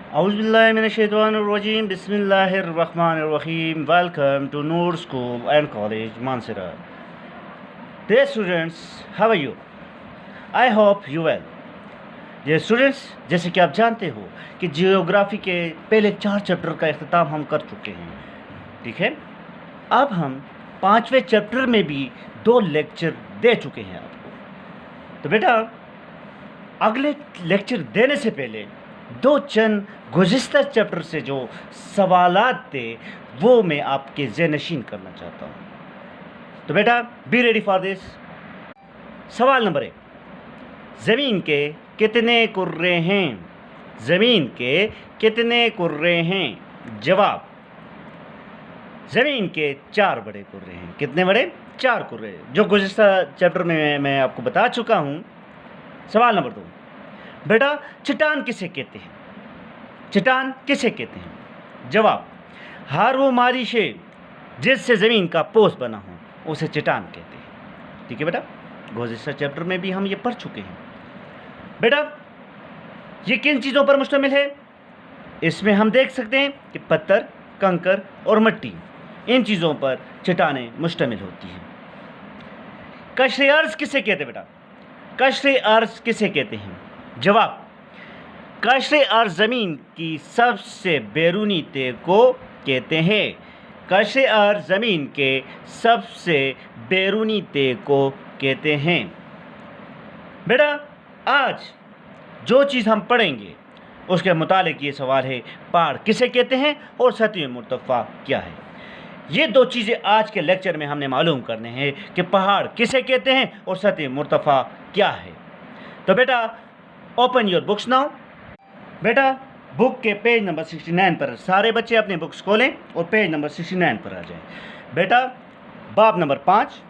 Auzubillahiminash-shaytanir-rajim. Bismillahir-rahmanir-rahim. Welcome to Noor School and College, Mansehra. Dear students, how are you? I hope you well. Dear students, जैसे कि आप जानते हो कि geography के पहले 4 चैप्टर का इख्तिताम हम कर चुके हैं, ठीक है। अब हम 5वें चैप्टर में भी 2 लेक्चर दे चुके हैं आपको। तो बेटा, अगले लेक्चर देने से पहले 2 चंद गुज़िश्ता चैप्टर से जो सवालात थे वो मैं आपके ज़हन-नशीन करना चाहता हूँ। तो बेटा, बी रेडी फॉर दिस। सवाल नंबर 1, ज़मीन के कितने कुर्रे हैं? ज़मीन के कितने कुर्रे हैं? जवाब, ज़मीन के 4 बड़े कुर्रे हैं। कितने बड़े? 4 कुर्रे, जो गुज़िश्ता चैप्टर में मैं आपको बता चुका हूँ। सवाल नंबर 2, बेटा, चट्टान किसे कहते हैं? चट्टान किसे कहते हैं? जवाब, हर वो मारिशे जिससे ज़मीन का पोष बना हो उसे चट्टान कहते हैं। ठीक है बेटा, गुज़िश्ता चैप्टर में भी हम ये पढ़ चुके हैं। बेटा, ये किन चीज़ों पर मुश्तमिल है? इसमें हम देख सकते हैं कि पत्थर, कंकर और मिट्टी, इन चीज़ों पर चट्टानें मुश्तमिल होती हैं। कश्र अर्ज़ किसे कहते हैं बेटा? कश्र अर्ज़ किसे कहते हैं? जवाब, कश्र अर्ज़ ज़मीन की सबसे बैरूनी तह को कहते हैं। कश्र अर्ज़ ज़मीन के सबसे बैरूनी तह को कहते हैं। बेटा, आज जो चीज़ हम पढ़ेंगे उसके मुतालिक ये सवाल है, पहाड़ किसे कहते हैं और सतह मुर्तफ़ा क्या है? ये 2 चीज़ें आज के लेक्चर में हमने मालूम करने हैं कि पहाड़ किसे कहते हैं और सतह मुर्तफ़ा क्या है। तो बेटा, ओपन योर बुक्स नाउ। बेटा, बुक के पेज नंबर 69 पर सारे बच्चे अपने बुक्स खोलें और पेज नंबर 69 पर आ जाएं। बेटा, बाब नंबर 5,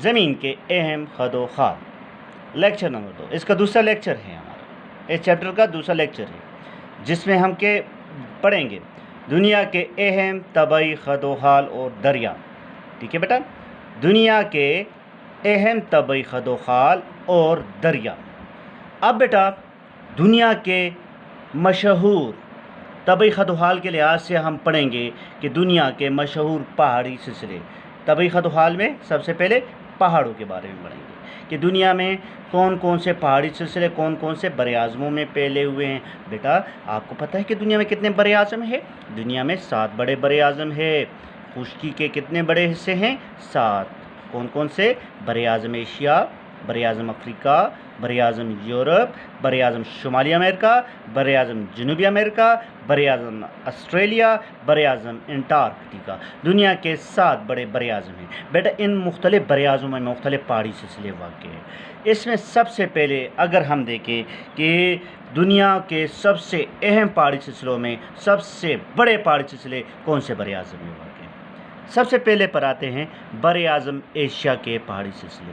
ज़मीन के अहम खदोखाल, लेक्चर नंबर 2, इसका दूसरा लेक्चर है हमारा। इस चैप्टर का दूसरा लेक्चर है जिसमें हम के पढ़ेंगे दुनिया के अहम तबाई खदोखाल और दरिया। ठीक है बेटा, दुनिया के अहम तबाई खदोखाल और दरिया। अब बेटा, दुनिया के मशहूर तबाई खदोखाल के लिहाज से हम पढ़ेंगे कि दुनिया के मशहूर पहाड़ी सिलसिले। तबाई खदोखाल में सबसे पहले पहाड़ों के बारे में पढ़ेंगे कि दुनिया में कौन कौन से पहाड़ी सिलसिले कौन कौन से बरे-आज़मों में फैले हुए हैं। बेटा, आपको पता है कि दुनिया में कितने बरे-आज़म हैं? दुनिया में 7 बड़े बरे-आज़म हैं। खुश्की के कितने बड़े हिस्से हैं? 7। कौन कौन से? बरे-आज़म एशिया, बरे-आज़म अफ्रीका, बरे-आज़म यूरोप, बरे-आज़म शुमाली अमेरिका, बरे-आज़म जनूबी अमेरिका, बरे-आज़म ऑस्ट्रेलिया, बरे-आज़म अंटार्कटिका। दुनिया के 7 बड़े बरे-आज़म हैं। बेटा, इन मुख्तलिफ़ बरे-आज़मों में मुख्तलिफ़ पहाड़ी सिलसिले वाक़ हैं। इसमें सबसे पहले अगर हम देखें कि दुनिया के सबसे अहम पहाड़ी सिलसिलों में सबसे बड़े पहाड़ी सिलसिले कौन से बरे-आज़म में वाक़ हैं? सबसे पहले पर आते हैं बरे-आज़म एशिया के पहाड़ी सिलसिले।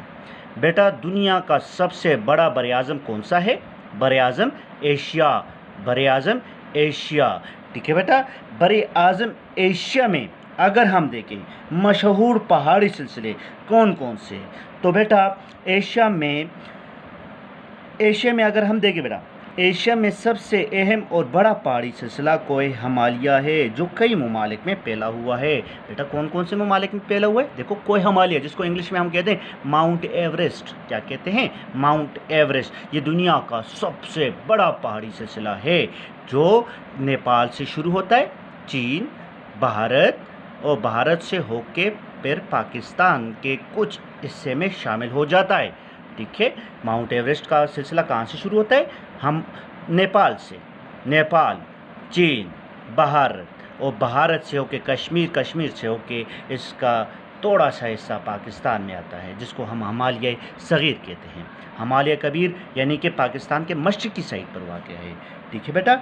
बेटा, दुनिया का सबसे बड़ा बरे-आज़म कौन सा है? बरे-आज़म एशिया, बरे-आज़म एशिया। ठीक है बेटा, बरे-आज़म एशिया में अगर हम देखें मशहूर पहाड़ी सिलसिले कौन कौन से हैं, तो बेटा एशिया में अगर हम देखें बेटा, एशिया में सबसे अहम और बड़ा पहाड़ी सिलसिला कोह हिमालय है जो कई ममालिक में फैला हुआ है। बेटा, कौन कौन से ममालिक में फैला हुआ है? देखो, कोह हिमालय, जिसको इंग्लिश में हम कहते हैं माउंट एवरेस्ट। क्या कहते हैं? Mount Everest. ये दुनिया का सबसे बड़ा पहाड़ी सिलसिला है जो नेपाल से शुरू होता है, चीन, भारत और भारत से होके फिर पाकिस्तान के कुछ हिस्से में शामिल हो जाता है। ठीक है, माउंट एवरेस्ट का सिलसिला कहाँ से शुरू होता है? हम नेपाल से, नेपाल, चीन, भारत और भारत से होके कश्मीर, कश्मीर से होके इसका थोड़ा सा हिस्सा पाकिस्तान में आता है जिसको हम हिमालय सगीर कहते हैं। हिमालय कबीर यानी कि पाकिस्तान के मशरक़ी साइड पर वाक़ है। ठीक है बेटा,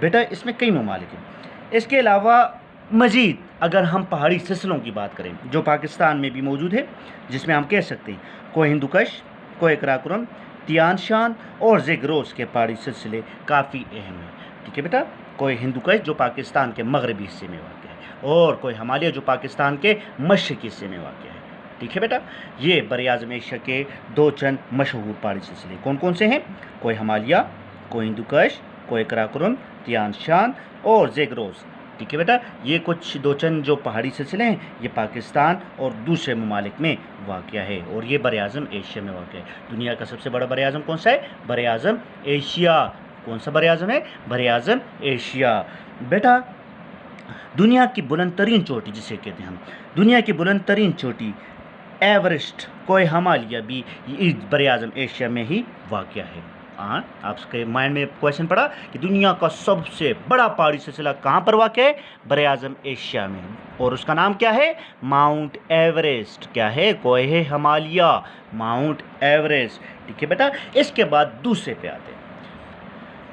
बेटा इसमें कई ममालिक हैं। इसके अलावा मज़ीद अगर हम पहाड़ी सिलसिलों की बात करें जो पाकिस्तान में भी मौजूद है, जिसमें हम कह सकते हैं कोह हिंदुकुश, कोह कराकोरम, तियान शान और ज़ेगरोस के पहाड़ी सिलसिले काफ़ी अहम हैं। ठीक है बेटा, कोह हिंदुकुश जो पाकिस्तान के मगरबी हिस्से में वाक़ है और कोह हिमालय जो पाकिस्तान के मशरक़ी हिस्से में वाक़ है। ठीक है बेटा, ये बरे-आज़म एशिया के 2 चंद मशहूर पहाड़ी सिलसिले कौन कौन से हैं? कोह हिमालय, कोह हिंदुकुश, कोहे कराकोरम, तियान शान और ज़ेगरोस। ठीक है बेटा, ये कुछ दो चंद जो पहाड़ी सिलसिले हैं ये पाकिस्तान और दूसरे ममालिक में वाक़या है और ये बर-ए-आज़म एशिया में वाक़या है। दुनिया का सबसे बड़ा बर-ए-आज़म कौन सा है? बर-ए-आज़म एशिया। कौन सा बर-ए-आज़म है? बर-ए-आज़म एशिया। बेटा दुनिया की बुलंद तरीन चोटी जिसे कहते हैं हम, दुनिया की बुलंद तरीन चोटी एवरेस्ट, कोहे हिमालय भी इस बर-ए-आज़म एशिया में ही वाक़या है। हाँ, आपके माइंड में क्वेश्चन पड़ा कि दुनिया का सबसे बड़ा पहाड़ी सिलसिला कहाँ पर वाक़या है? बर-ए-आज़म एशिया में, और उसका नाम क्या है? Mount Everest. क्या है? कोहे हिमालय, माउंट एवरेस्ट। ठीक है बेटा, इसके बाद दूसरे पे आते हैं।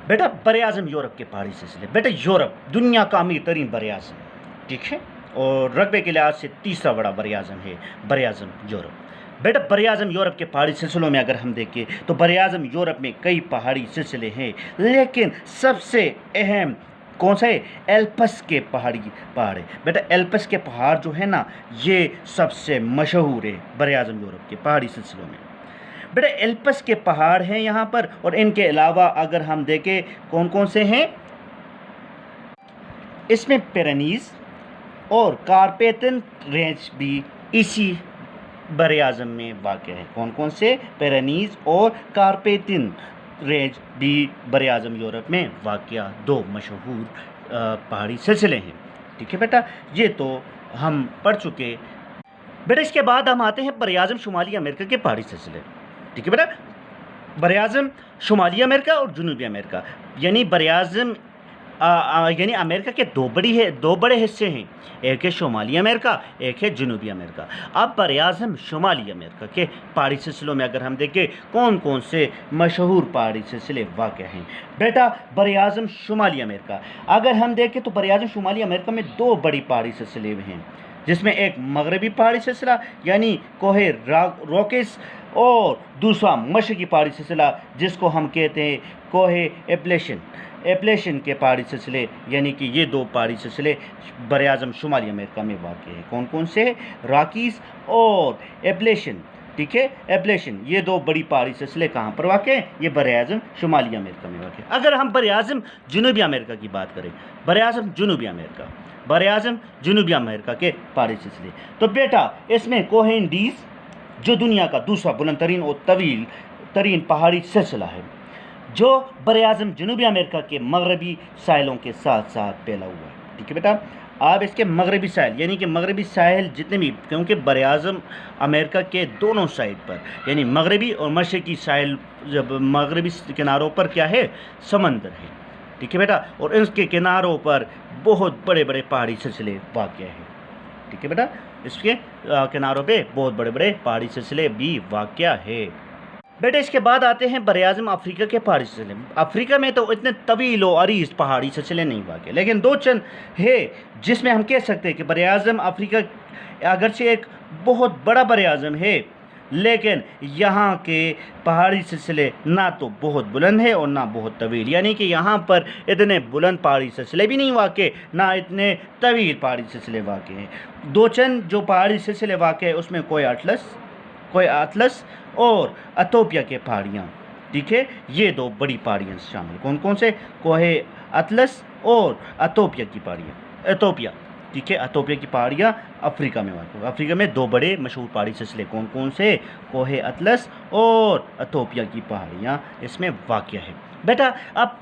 बेटा बर-ए-आज़म यूरोप के पहाड़ी सिलसिले। बेटा यूरोप दुनिया का अमीर तरीन बर-ए-आज़म, ठीक है, और रकबे के लिहाज से तीसरा बड़ा बर-ए-आज़म है बर-ए-आज़म यूरोप। बेटा बर-ए-आज़म यूरोप के पहाड़ी सिलसिलों में अगर हम देखें तो बर-ए-आज़म यूरोप में कई पहाड़ी सिलसिले हैं, लेकिन सबसे अहम कौन सा है? एल्पस के पहाड़ है। बेटा एल्पस के पहाड़ जो है ना, ये सबसे मशहूर है बर-ए-आज़म यूरोप के पहाड़ी सिलसिलों में। बेटा एल्पस के पहाड़ हैं यहाँ पर, और इनके अलावा अगर हम देखें कौन कौन से हैं, इसमें पिरेनीज़ और कारपेथन रेंज भी इसी बर-ए-आज़म में वाक़या है। कौन कौन से? पिरेनीज़ और कारपेथन रेंज भी बर-ए-आज़म यूरोप में वाक़या दो मशहूर पहाड़ी सिलसिले हैं। ठीक है बेटा, ये तो हम पढ़ चुके। बेटा इसके बाद हम आते हैं बर-ए-आज़म शुमाली अमेरिका के पहाड़ी सिलसिले। ठीक है बेटा, बर-ए-आज़म शुमाली अमेरिका और जनूबी अमेरिका, यानी बर-ए-आज़म यानी अमेरिका के दो बड़े हिस्से हैं, एक है शुमाली अमेरिका, एक है जनूबी अमेरिका। अब बर-ए-आज़म शुमाली अमेरिका के पहाड़ी सिलसिलों में अगर हम देखें कौन कौन से मशहूर पहाड़ी सिलसिले वाक़या हैं। बेटा बर-ए-आज़म शुमाली अमेरिका अगर हम देखें तो बर-ए-आज़म शुमाली अमेरिका में दो बड़ी पहाड़ी सिलसिले हैं, जिसमें एक मगरबी पहाड़ी सिलसिला यानी कोहे रॉकेस, और दूसरा मशरक़ी पहाड़ी सिलसिला जिसको हम कहते हैं कोहे एप्लेशन के पहाड़ी सिलसिले, यानी कि ये दो पहाड़ी सिलसिले बर-ए-आज़म शुमाली अमेरिका में वाक़ है। कौन कौन से? रॉकीज़ और एप्लेशन। ठीक है, एप्लेशन, ये दो बड़ी पहाड़ी सिलसिले कहाँ पर वाक़ हैं? ये बर-ए-आज़म शुमाली अमेरिका में वाक़ है। अगर हम बर-ए-आज़म जनूबी अमेरिका की बात करें, बर-ए-आज़म जनूबी अमेरिका के पहाड़ी सिलसिले, तो बेटा इसमें कोहे इंडीज़ जो दुनिया का दूसरा बुलंद तरीन और तवील तरीन पहाड़ी सिलसिला है, जो बर-ए-आज़म जनूबी अमेरिका के मगरबी साहिलों के साथ साथ फैला हुआ है। ठीक है बेटा, अब इसके मगरबी साहिल यानी कि मगरबी साहिल जितने भी, क्योंकि बर-ए-आज़म अमेरिका के दोनों साइड पर यानी मगरबी और मशरक़ी साहिल, जब मगरबी किनारों पर क्या है? समंदर है। ठीक है बेटा, और इसके किनारों पर बहुत बड़े बड़े पहाड़ी सिलसिले वाक़ हैं। ठीक है बेटा, इसके किनारों पे बहुत बड़े बड़े पहाड़ी सिलसिले भी वाक़ है। बेटा इसके बाद आते हैं बर-ए-आज़म अफ्रीका के पहाड़ी सिलसिले। अफ्रीका में तो इतने तवील और अरीज़ पहाड़ी सिलसिले नहीं वाक़, लेकिन दो चंद है जिसमें हम कह सकते हैं कि बर-ए-आज़म अफ्रीका अगरचे एक बहुत बड़ा बर-ए-आज़म है, लेकिन यहाँ के पहाड़ी सिलसिले ना तो बहुत बुलंद है और ना बहुत तवील, यानी कि यहाँ पर इतने बुलंद पहाड़ी सिलसिले भी नहीं वाक़, ना इतने तवील पहाड़ी सिलसिले वाक़ हैं। दो चंद जो पहाड़ी सिलसिले वाक़ है उसमें कोहे अटलस और इथोपिया के पहाड़ियाँ। ठीक है, ये दो बड़ी पहाड़ियाँ शामिल। कौन कौन से? कोहे अटलस और इथोपिया की पहाड़ियाँ। ठीक है, इथोपिया की पहाड़ियाँ अफ्रीका में वाक़। अफ्रीका में दो बड़े मशहूर पहाड़ी सिलसिले कौन कौन से? कोहे अटलस और इथोपिया की पहाड़ियाँ इसमें वाक़ है। बेटा अब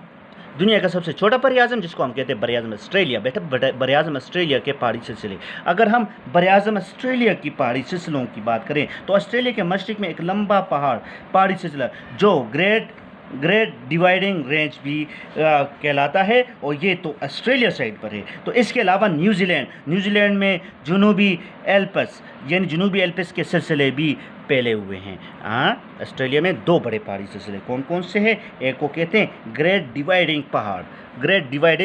दुनिया का सबसे छोटा बर-ए-आज़म जिसको हम कहते हैं बर-ए-आज़म ऑस्ट्रेलिया। बेटा बर-ए-आज़म ऑस्ट्रेलिया के पहाड़ी सिलसिले, अगर हम बर-ए-आज़म ऑस्ट्रेलिया की पहाड़ी सिलसिलों की बात करें तो ऑस्ट्रेलिया के मशरिक़ में एक लंबा पहाड़ी सिलसिला जो ग्रेट डिवाइडिंग रेंज भी कहलाता है, और ये तो ऑस्ट्रेलिया साइड पर है। तो इसके अलावा न्यूजीलैंड में जनूबी एल्पस के सिलसिले भी फैले हुए हैं। ऑस्ट्रेलिया में दो बड़े पहाड़ी सिलसिले कौन कौन से हैं? एक को कहते हैं ग्रेट डिवाइडिंग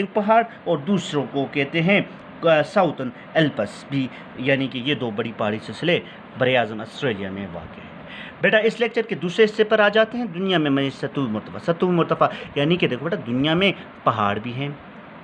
पहाड़ और दूसरों को कहते हैं साउथर्न एल्पस भी, यानी कि ये दो बड़ी पहाड़ी सिलसिले बर-ए-आज़म ऑस्ट्रेलिया में वाक़ है। बेटा इस लेक्चर के दूसरे हिस्से पर आ जाते हैं, दुनिया में सतुह मुर्तफ़ा। यानी कि देखो बेटा, दुनिया में पहाड़ भी हैं,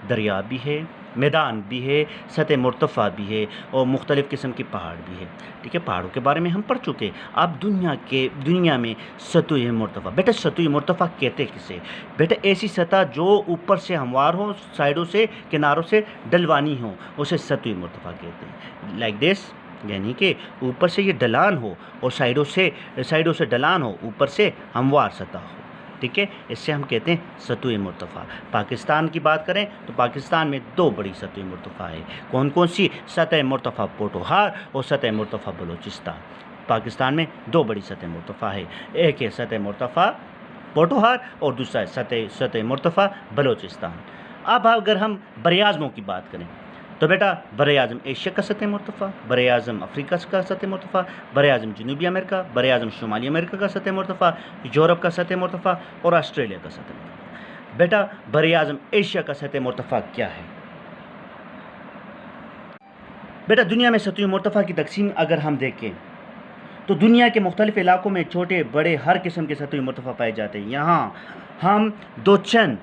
दरिया भी है, میدان بھی ہے، سطح مرتفع بھی ہے اور مختلف قسم کے پہاڑ بھی ہے، ٹھیک ہے۔ پہاڑوں کے بارے میں ہم پڑھ چکے۔ اب دنیا میں سطح مرتفع، بیٹا سطح مرتفع کہتے کسے؟ بیٹا ایسی سطح جو اوپر سے ہموار ہو، سائڈوں سے کناروں سے ڈلوانی ہو، اسے سطح مرتفع کہتے ہیں، لائک دس، یعنی کہ اوپر سے یہ ڈھلان ہو اور سائڈوں سے ڈھلان ہو، اوپر سے ہموار سطح ہو، ٹھیک ہے، اس سے ہم کہتے ہیں سطح مرتفع۔ پاکستان کی بات کریں تو پاکستان میں دو بڑی سطح مرتفع ہے، کون کون سی؟ سطح مرتفع پوٹوہار اور سطح مرتفع بلوچستان۔ پاکستان میں دو بڑی سطح مرتفع ہے، ایک ہے سطح مرتفع پوٹوہار اور دوسرا ہے سطح مرتفع بلوچستان۔ اب اگر ہم براعظموں کی بات کریں تو بیٹا براعظم ایشیا کا سطح مرتفع، براعظم افریقہ کا سطح مرتفع، براعظم جنوبی امریکہ، براعظم شمالی امریکہ کا سطح مرتفع، یورپ کا سطح مرتفع اور آسٹریلیا کا سطح مرتفع۔ بیٹا براعظم ایشیا کا سطح مرتفع کیا ہے؟ بیٹا دنیا میں سطح مرتفع کی تقسیم اگر ہم دیکھیں تو دنیا کے مختلف علاقوں میں چھوٹے بڑے ہر قسم کے سطح مرتفع پائے جاتے ہیں۔ یہاں ہم دو چند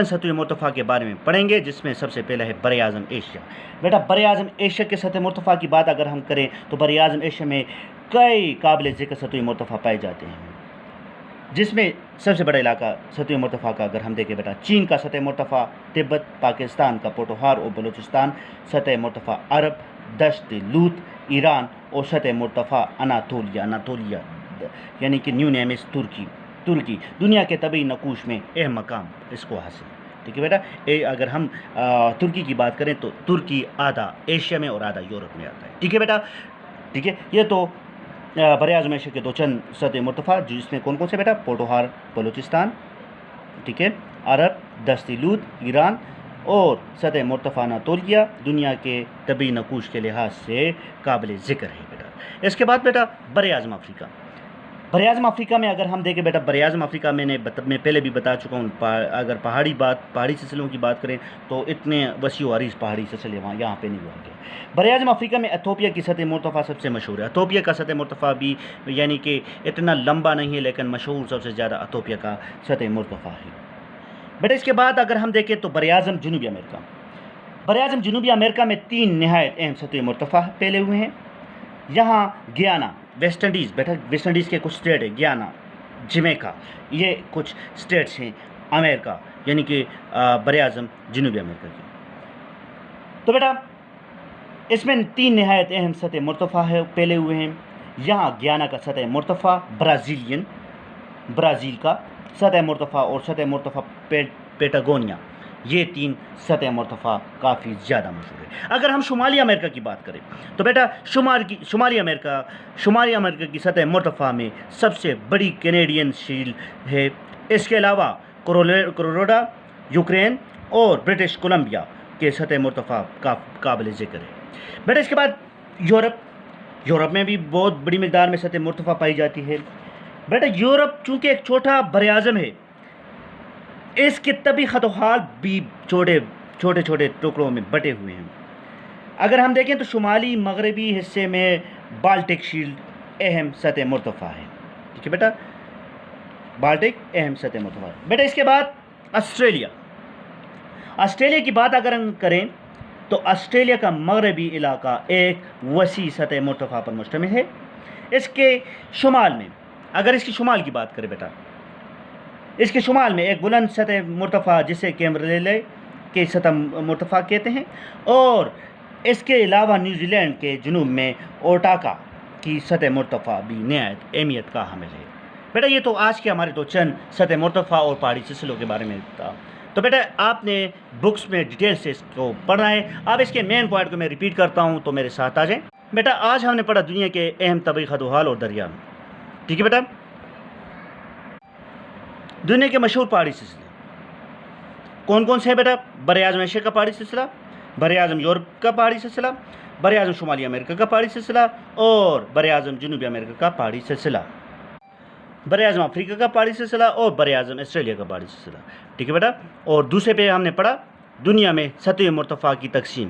سطح مرتفع کے بارے میں پڑھیں گے، جس میں سب سے پہلا ہے براعظم ایشیا۔ بیٹا براعظم ایشیا کے سطح مرتفع کی بات اگر ہم کریں تو براعظم ایشیا میں کئی قابل ذکر سطح مرتفع پائے جاتے ہیں، جس میں سب سے بڑا علاقہ سطح مرتفع کا اگر ہم دیکھیں بیٹا چین کا سطح مرتفع، تبت، پاکستان کا پوٹوہار اور بلوچستان، سطح مرتفع عرب، دشت لوط، ایران اور سطح مرتفع اناطولیہ یعنی کہ نیو نیمس ترکی دنیا کے طبعی نقوش میں اہم مقام اس کو حاصل ہے، ٹھیک ہے بیٹا۔ اگر ہم ترکی کی بات کریں تو ترکی آدھا ایشیا میں اور آدھا یورپ میں آتا ہے، ٹھیک ہے بیٹا، ٹھیک ہے۔ یہ تو براعظم ایشیا کے دو چند سطح مرتفع، جس میں کون کون سے بیٹا؟ پوٹوہار بلوچستان، ٹھیک ہے، عرب، دشت لوط، ایران اور سطح مرتفع اناطولیہ دنیا کے طبعی نقوش کے لحاظ سے قابل ذکر ہے بیٹا۔ اس کے بعد بیٹا براعظم افریقہ۔ براعظم افریقہ میں اگر ہم دیکھیں بیٹا براعظم افریقہ میں پہلے بھی بتا چکا ہوں، اگر پہاڑی سلسلوں کی بات کریں تو اتنے وسیع و عریض پہاڑی سلسلے یہاں پہ نہیں ہوا گیا۔ براعظم افریقہ میں ایتھوپیا کی سطح مرتفع سب سے مشہور ہے۔ ایتھوپیا کا سطح مرتفع بھی یعنی کہ اتنا لمبا نہیں ہے، لیکن مشہور سب سے زیادہ ایتھوپیا کا سطح مرتفع ہے بیٹا۔ اس کے بعد اگر ہم دیکھیں تو براعظم جنوبی امریکہ۔ براعظم جنوبی امریکہ میں تین نہایت اہم سطح مرتفع پھیلے ہوئے ہیں۔ یہاں گیانا، ویسٹ انڈیز، بیٹا ویسٹ انڈیز کے کچھ اسٹیٹ ہیں، گیانا، جمیکا، یہ کچھ اسٹیٹس ہیں امریکہ یعنی کہ براعظم جنوبی امریکہ کی۔ تو بیٹا اس میں تین نہایت اہم سطح مرتفع پھیلے ہوئے ہیں۔ یہاں گیانا کا سطح مرتفع، برازیل کا سطح مرتفع اور سطح مرتفع پیٹاگونیا، یہ تین سطح مرتفع کافی زیادہ مشہور ہے۔ اگر ہم شمالی امریکہ کی بات کریں تو بیٹا شمالی امریکہ کی سطح مرتفع میں سب سے بڑی کینیڈین شیل ہے۔ اس کے علاوہ کولوراڈو، یوکرین اور برٹش کولمبیا کے سطح مرتفع قابل ذکر ہے بیٹا۔ اس کے بعد یورپ میں بھی بہت بڑی مقدار میں سطح مرتفع پائی جاتی ہے بیٹا۔ یورپ چونکہ ایک چھوٹا براعظم ہے، اس کے طبی خط و حال بھی چھوٹے ٹکڑوں میں بٹے ہوئے ہیں۔ اگر ہم دیکھیں تو شمالی مغربی حصے میں بالٹک شیلڈ اہم سطح مرتفع ہے، ٹھیک ہے بیٹا، بالٹک اہم سطح مرتفع ہے بیٹا۔ اس کے بعد آسٹریلیا کی بات اگر ہم کریں تو آسٹریلیا کا مغربی علاقہ ایک وسیع سطح مرتفع پر مشتمل ہے۔ اس کے شمال میں اگر اس کی شمال کی بات کریں بیٹا، اس کے شمال میں ایک بلند سطح مرتفع جسے کیمبرلے کے سطح مرتفع کہتے ہیں، اور اس کے علاوہ نیوزی لینڈ کے جنوب میں اوٹاکا کی سطح مرتفع بھی نہایت اہمیت کا حامل ہے بیٹا۔ یہ تو آج کے ہمارے دو چند سطح مرتفع اور پہاڑی سلسلوں کے بارے میں تھا۔ تو بیٹا آپ نے بکس میں ڈیٹیل سے اس کو پڑھنا ہے۔ اب اس کے مین پوائنٹ کو میں ریپیٹ کرتا ہوں تو میرے ساتھ آ جائیں بیٹا۔ آج ہم نے پڑھا دنیا کے اہم طبعی خط و حال اور دریا، ٹھیک ہے بیٹا۔ دنیا کے مشہور پہاڑی سلسلے کون کون سے ہیں بیٹا؟ براعظم ایشیا کا پہاڑی سلسلہ، براعظم یورپ کا پہاڑی سلسلہ، براعظم شمالی امریکہ کا پہاڑی سلسلہ اور براعظم جنوبی امریکہ کا پہاڑی سلسلہ، براعظم افریقہ کا پہاڑی سلسلہ اور براعظم آسٹریلیا کا پہاڑی سلسلہ، ٹھیک ہے بیٹا۔ اور دوسرے پہ ہم نے پڑھا دنیا میں سطح مرتفع کی تقسیم۔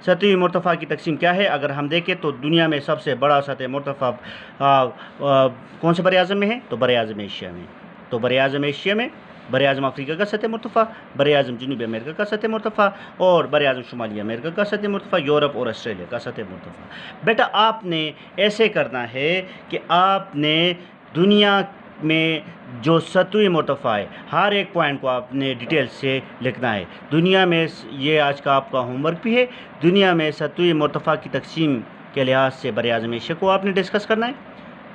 سطح مرتفع کی تقسیم کیا ہے؟ اگر ہم دیکھیں تو دنیا میں سب سے بڑا سطح مرتفع کون سے براعظم میں ہے؟ تو براعظم ایشیا میں۔ تو براعظم ایشیا میں بر اعظم افریقہ کا سطح مرتفع، بر اعظم جنوبی امریکہ کا سطح مرتفع اور بر اعظم شمالی امریکہ کا سطح مرتفع، یورپ اور آسٹریلیا کا سطح مرتفع۔ بیٹا آپ نے ایسے کرنا ہے کہ آپ نے دنیا میں جو سطحی مرتفع ہے ہر ایک پوائنٹ کو آپ نے ڈیٹیل سے لکھنا ہے۔ دنیا میں یہ آج کا آپ کا ہوم ورک بھی ہے، دنیا میں سطحی مرتفع کی تقسیم کے لحاظ سے بر اعظم ایشیا کو آپ نے ڈسکس کرنا ہے،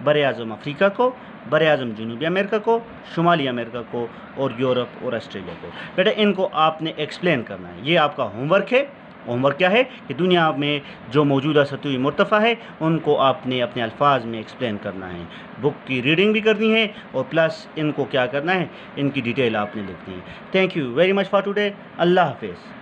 بر اعظم افریقہ کو، بر اعظم جنوبی امریکہ کو، شمالی امریکہ کو اور یورپ اور آسٹریلیا کو۔ بیٹا ان کو آپ نے ایکسپلین کرنا ہے، یہ آپ کا ہوم ورک ہے۔ ہوم ورک کیا ہے کہ دنیا میں جو موجودہ سطحی مرتفع ہے ان کو آپ نے اپنے الفاظ میں ایکسپلین کرنا ہے، بک کی ریڈنگ بھی کرنی ہے اور پلس ان کو کیا کرنا ہے، ان کی ڈیٹیل آپ نے لکھنی ہے۔ Thank you very much for today, اللہ حافظ۔